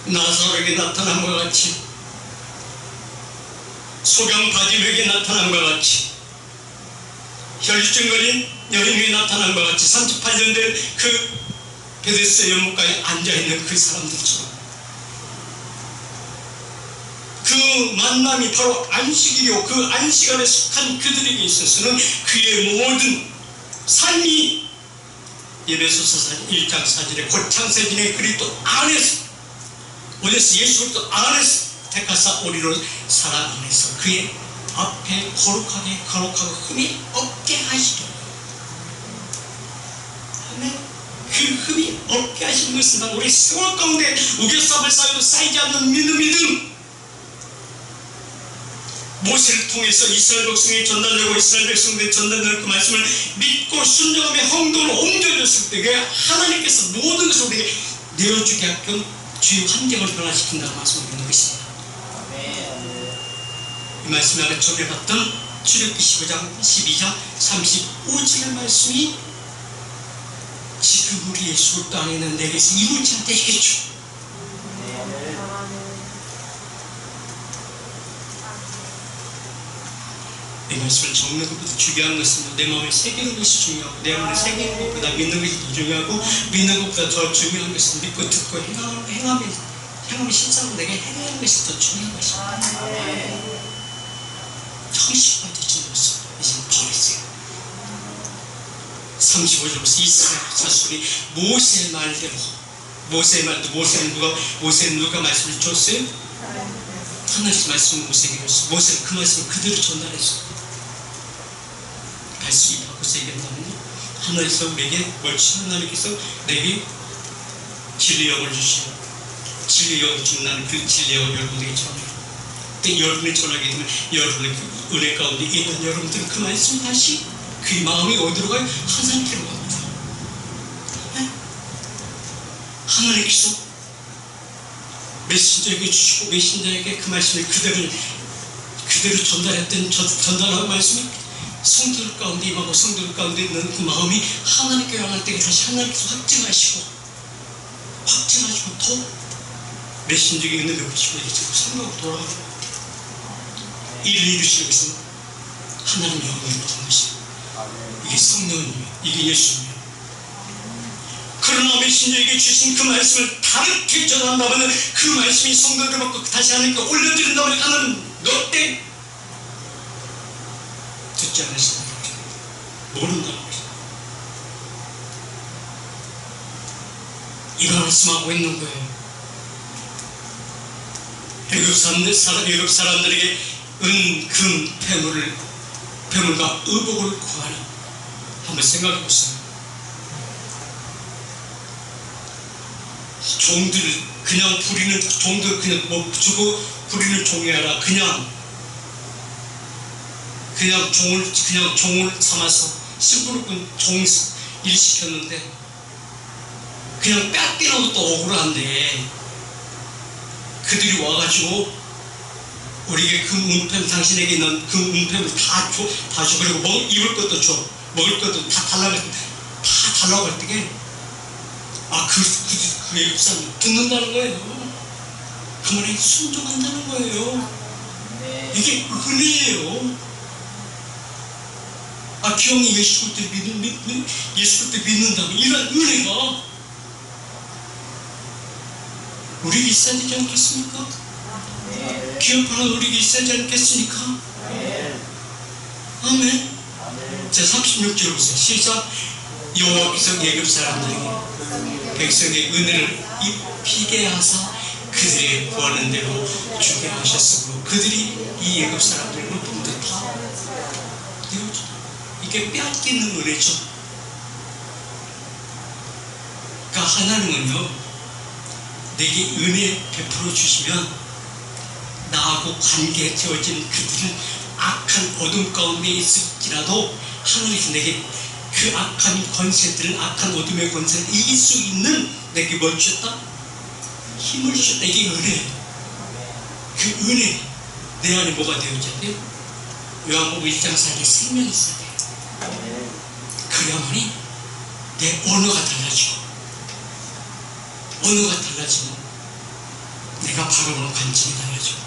나사로에게 나타난 것 같이, 소경 바디에게 나타난 것 같이, 혈류증 걸린 여인에게 나타난 것 같이, 38년 된 그 베데스다 연못가에 앉아있는 그 사람들처럼 그 만남이 바로 안식일이요, 그 안식일에 속한 그들에게 있어서는 그의 모든 삶이 에베소서 1장 4절에 곧 창세전에 그리스도 안에서, 어디서 예수 그리스도 안에서 택하사 우리로 살아 안에서 그의 앞에 거룩하게 흠이 없게 하시도록. 아멘. 그 흠이 없게 하시는 것은 바로 우리 생활 가운데 우겨쌈을 쌓여도 쌓이지 않는 믿음, 모세를 통해서 이스라엘 백성이 전달되고 이스라엘 백성들이 전달되는 그 말씀을 믿고 순종하며 행동으로 옮겨졌을 때 하나님께서 모든 것을 우리에게 내어주게 하끔 주의 환경을 변화시킨다고 말씀드리는 것입니다. 이 말씀에 아까 전에 봤던 출애굽기 12장 35절의 말씀이 지금 우리 예수 그리스도 안에 있는 내게서 이루어지게 해주죠. 이 말씀을 적는 것보다 중요한 것은 내 마음에 새기는 것이 중요하고, 내 마음에 새기는 것보다 믿는 것이 더 중요하고, 믿는 것보다 더 중요한 것은 믿고 듣고 행함의 실상으로 내가 행하는 것이 더 중요한 것입니다. 형식화되어 진 것은 이제 버리세요. 35절부터 이스라엘 자손이 모세의 말대로, 모세는 누가 말씀을 줬어요? 하나님의 말씀을 모세에게 줬어요. 모세는 그 말씀을 그대로 전달했어요. 말씀이 바꿔서 얘기한다면 하나님께서 우리에게 하나님께서 내게 진리의 영을 주시고, 진리의 영을 주는 나는 그 진리의 영을 여러분에게 전해요. 여러분이 전하게 되면 여러분의 그 은혜 가운데 있는 여러분들은 그 말씀이 다시 그 마음이 어디로 가요? 하나님께로 갑니다. 하나님께서 메신저에게 주시고, 메신저에게 그 말씀을 그대로 전달한 말씀이 성도들 가운데 임하고, 성도들 가운데 있는 그 마음이 하나님께 향할 때 다시 하나님께서 확증하시고 더 메신저에게 있는 베푸시고 이렇게 생각으로 돌아가고 이를 이루시는 것은 하나님의 영광이 모든 것입니다. 이게 성령님이에요. 이게 예수님이에요. 그러나 메신저에게 주신 그 말씀을 다르게 전한다면 그 말씀이 성도들을 받고 다시 하나님께 올려드린다면 하나님 너때 듣지 않으신다는 거죠. 모른다는 거죠. 이거 말씀하고 있는 거예요. 애굽 사람들에게 은, 금, 폐물과 의복을 구하니 한번 생각해 보세요. 종들 그냥 부리는 종들 그냥 뭐 주고 부리는 종이 아니라 그냥 종을 삼아서 심부름꾼 종 일 시켰는데 그냥 뺏기는 것도 억울한데 그들이 와가지고 우리에게 그 은팸, 당신에게 있는 그 은팸을 다 줘. 그리고 입을 것도 줘. 먹을 것도 다 달라고 할 때에 그 애굽 사람 듣는다는 거예요. 그 말에 순종한다는 거예요. 이게 은혜예요. 기왕이 예수 그리스도 믿는다면 이런 은혜가 우리에게 있어야 되지 않겠습니까? 기업하는 우리에게 있어야 되지 않겠습니까? 아멘. 자, 36절 보세요. 시작. 여호와께서 애굽 사람들에게 백성의 은혜를 입히게 하사 그들에게 구하는 대로 주게 하셨으므로 그들이 이 애굽 사람들의 물품들 다 내어주다. 이게 빼앗기는 은혜죠. 그러니까 하나님은요, 내게 은혜 베풀어 주시면 나하고 관계되어진 그들은 악한 어둠 가운데 있을지라도 하나님께서 내게 그 그 악한 권세들을, 악한 어둠의 권세를 이길 수 있는 내게 뭘 주셨다? 힘을 주셨다. 이게 은혜예요. 그 은혜, 내 안에 뭐가 되어져야 돼요? 요한복음 1장 4절에 생명이 있어야 돼요. 그래야만이 내 언어가 달라지고, 언어가 달라지면 내가 바라보는 관점이 달라지고,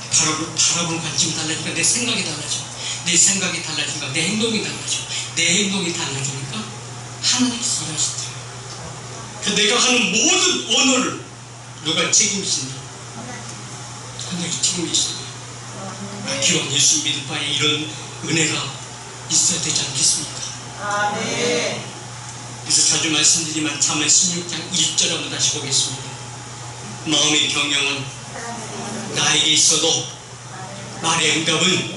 바라보는 관점이 달라지니까 내 생각이 달라지고, 내 생각이 달라지니까 내 행동이 달라지고, 내 행동이 달라지니까 하나님께서 일하시더라고요. 내가 하는 모든 언어를 누가 책임진다? 하나님이 책임지시더라고요. 기왕 예수 믿을 바에 이런 은혜가 있어야 되지 않겠습니까? 아멘. 그래서 자주 말씀드리지만 잠언 16장 1절 한번 다시 보겠습니다. 마음의 경영은 나에게 있어도 말의 응답은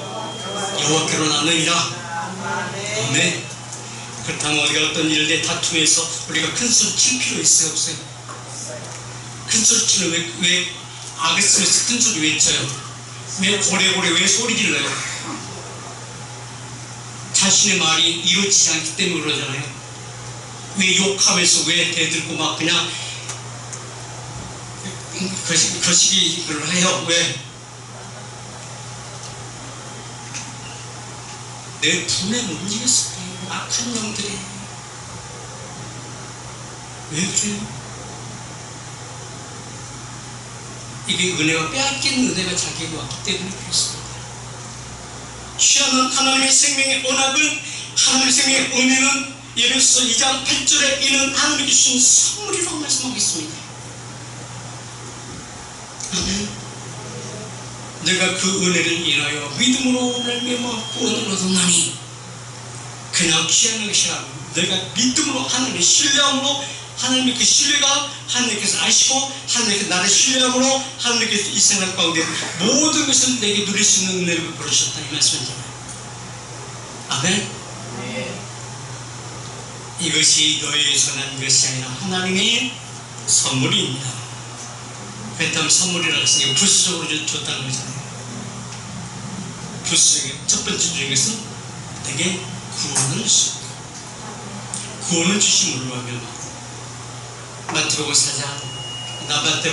여호와께로 나느니라. 아멘. 그렇다면 우리가 어떤 일에 다툼에서 우리가 큰 소리 칠 필요 있어요, 없어요? 큰 소리 치는 왜 악을 쓰면서 큰 소리 왜 쳐요? 왜 고래고래 왜 소리 질러요? 자신의 말이 이루어지지 않기 때문에 그러잖아요. 왜 욕하면서 왜 대들고 막 그냥 거시기를 해요? 왜? 내 분에 못 이겼을 거예요. 악한 영들이. 왜 그래요? 이게 은혜가 빼앗긴 은혜가 자기에게 왔기 때문에 그렇습니다. 취하는 하나님의 생명의 언약은, 하나님의 생명의 은혜는 예배서 2장 8절에 이는 하나님이 주신 선물이라고 말씀하고 있습니다. 아멘. 내가 그 은혜를 인하여 믿음으로 말미암아 구원을 얻었나니 그냥 귀한 것이 아니라 내가 믿음으로 하나님의 신뢰함으로, 하나님의 그 신뢰가 하나님께서 아시고 하나님께서 나를 신뢰함으로 하나님께서 이 생활 가운데 모든 것을 내게 누릴 수 있는 은혜를 부르셨다, 이 말씀이잖아요. 아멘. 네. 이것이 너에게서 난 것이 아니라 하나님의 선물입니다. 그렇다면 선물이라고 했으니 부수적으로 줬다는 거잖아요. 부수적인 첫 번째 중인 것은 내게 구원을 주셨다. 구원을 주심으로 하면 마태복음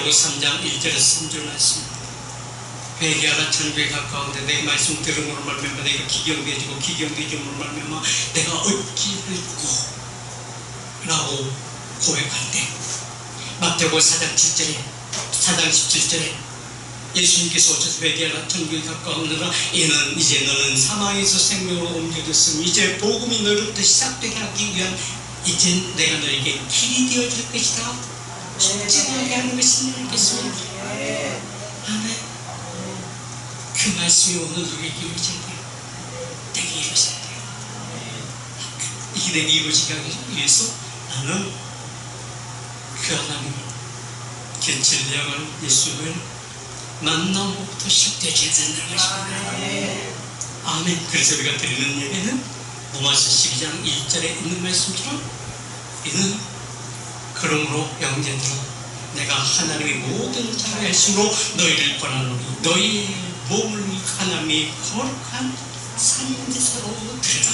3장 1절에서 3절 말씀입니다. 회개하라, 천국에 가까운데 내 말씀 들음으로 말미암아 내가 기경되어지고 기경되어짐으로 말미암아 내가 얻기 얻고 라고 고백할 때, 마태복음 4장 17절에 예수님께서 오셔서 회개하라, 천국에 가까우느라 이는 이제 너는 사망에서 생명으로 옮겨졌으니 이제 복음이 너로부터 시작되게 하기 위한 이제 내가 너에게 길이 되어줄 것이다. 축제하게 하는 것을 알겠습니다. 아멘. 그 말씀이 오늘 누구에게 이루어져야 돼요? 내게 이루어져야 돼요. 이게 내게 이루어지게 하기 위해서 나는 그 하나님, 그 진리를 예수를 만남부터 시작되어야 된다는 것입니다. 아멘. 그래서 우리가 드리는 예배는 로마서 12장 1절에 있는 말씀처럼 이는 그러므로 형제들아 내가 하나님의 모든 자비하심으로 너희를 권하노니 너희 몸을 하나님의 거룩한 산제사로 드리라.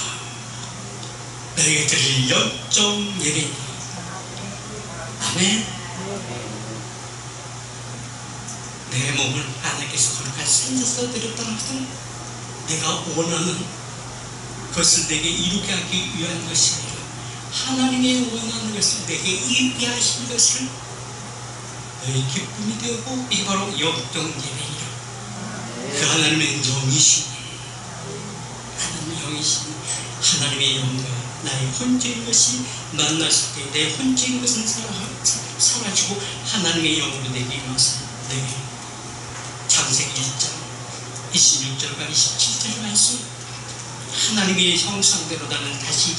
너희가 드릴 영적 예배니. 아멘. 내 몸을 하나님께서 거룩한 산제사로 드렸다는 것은 내가 원하는 그것을 내게 이루게 하기 위한 것이 아니라 하나님의 원하는 것을 내게 이루게 하신 것을 너희 기쁨이 되고, 이게 바로 영적 예배니라. 그 하나님의 영이시니, 하나님의 영이시니 하나님의 영과 나의 혼재인 것이 만났을 때 내 혼재인 것은 사라지고 하나님의 영으로 내게 임하사 내게 창세기 1장 26절과 27절 말씀, 하나님의 형상대로 나는 다시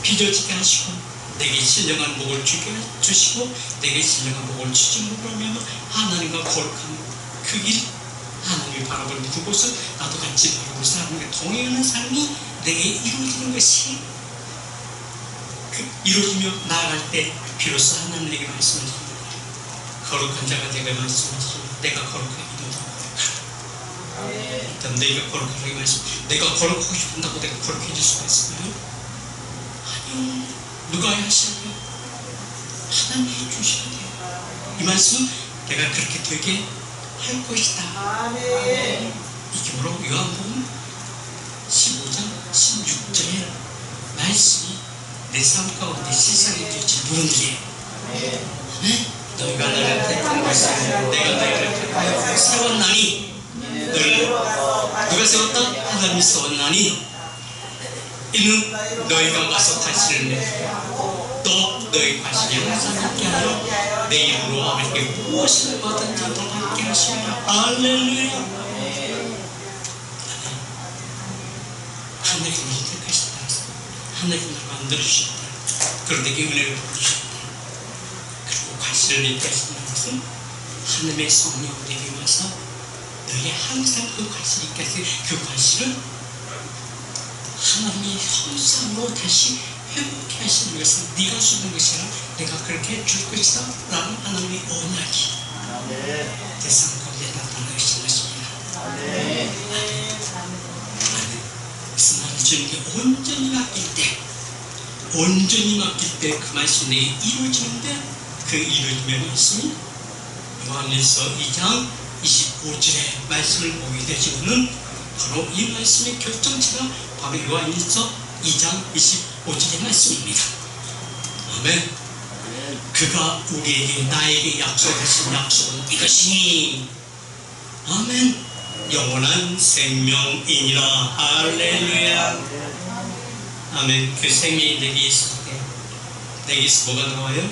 빚어지게 하시고 내게 신령한 목을 주시고 내게 신령한 목을 주심으로 하면 하나님과 거룩한 그 길, 하나님이 바라보는 그곳을 나도 같이 바라보고 하나님과 동행하는 삶이 내게 이루어지는 것이, 이루어지며 나아갈 때 비로소 하나님에게 말씀하십니다. 거룩한 자가 내가 말씀하시고 내가 거룩하기도 하라. 일단 내가 거룩하게 말씀, 내가 거룩하고 싶은다고 내가 거룩해질 수가 있을까요? 아니요. 누가 하시냐고요? 하나님이 해주셔야 돼요. 이 말씀은 내가 그렇게 되게 할 것이다. 이게 바로 요한복음 15장 16절의 말씀이 내 삶 가운데 세상에 되어질 부분들이에요. 너희가 나를 택한 것은 내가 너희를 택하여 세웠나니, 너희를 누가 세웠다? 하나님이 세웠나니, 이는 너희가 와서 다시는 또 너희 관심이 항상 함께 하여 내 이름으로 아버지께 무엇을 받든지 다 함께 하시리라. 할렐루야. 하나님이 너를 택하셨다. 하나님이 너를 만들어주셨다. 그런데 그 은혜를 보여주셨다. 그리고 관심을 잃게 하신다는 것은 하나님의 성령 우리에게 와서 너희 항상 그 관심을 잃게 하시고, 그 관심을 하나님의 형상으로 다시 회복해 하시는 것은 네가 주는 것이 아니라 내가 그렇게 줄 것이다 라는 하나님의 언약이 내 삶 가운데 나타나신 것입니다. 그래서 나를 주는 게 온전히 맡길 때, 온전히 맡길 때 그 말씀이 내게 이루어지는데, 그 이루어짐의 말씀이 요한일서 2장 25절의 말씀을 보게 되지만은 바로 이 말씀의 결정체가 바로 요한일서 2장 25절의 말씀입니다. 아멘. 그가 우리에게, 나에게 약속하신 약속은 이것이니, 아멘, 영원한 생명이니라. 할렐루야. 아멘. 그 생명이 내게 있을 때 내게서 뭐가 나와요?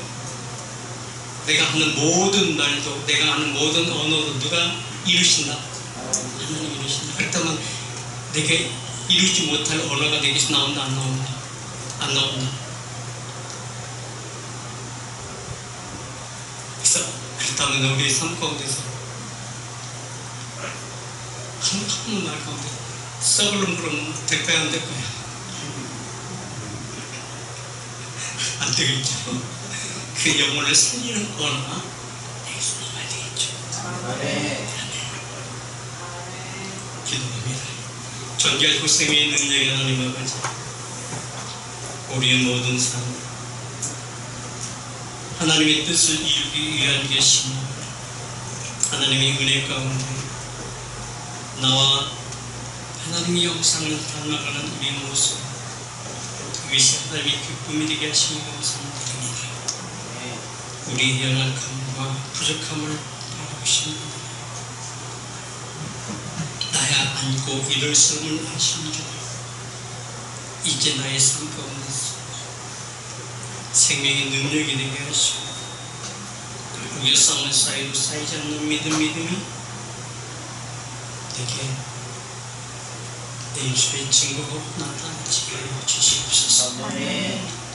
내가 하는 모든 말도, 내가 하는 모든 언어도 누가 이루신다? 하나님 이루신다. 그렇다면 내게 이루지 못할 언어가 내게서 나온다? 안 나온다? 안 나온다. 그래서 그렇다면 우리의 삶 가운데서 한 말 가운데 썩을름 그러면 될 거야, 안 될 거야? 안 되겠죠. 그 영혼을 살리는 언어가 내게서 나와야 되겠죠. 기도합니다. 존귀하시고 생명의 능력의 하나님 아버지, 우리의 모든 삶 하나님의 뜻을 이루기 위한 계시니 하나님의 은혜 가운데 나와 하나님의 영상을 닮아가는 우리의 모습, 그것이 하나님의 기쁨이 되게 하시니 감사합니다. 우리의 연약함과 부족함을 바라보십니다. 나야 안고 이럴 수를 하시는 줄 이제 나의 삶 가운데서 생명의 능력이 되게 하시고, 우리의 삶을 쌓이고 쌓이지 않는 믿음이 내게 내 인생의 증거로 나타나지게 주시옵소서.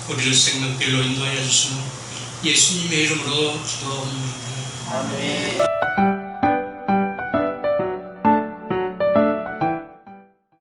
우리를 생명길로 인도하여 주시는 예수님의 이름으로 기도합니다. 아멘.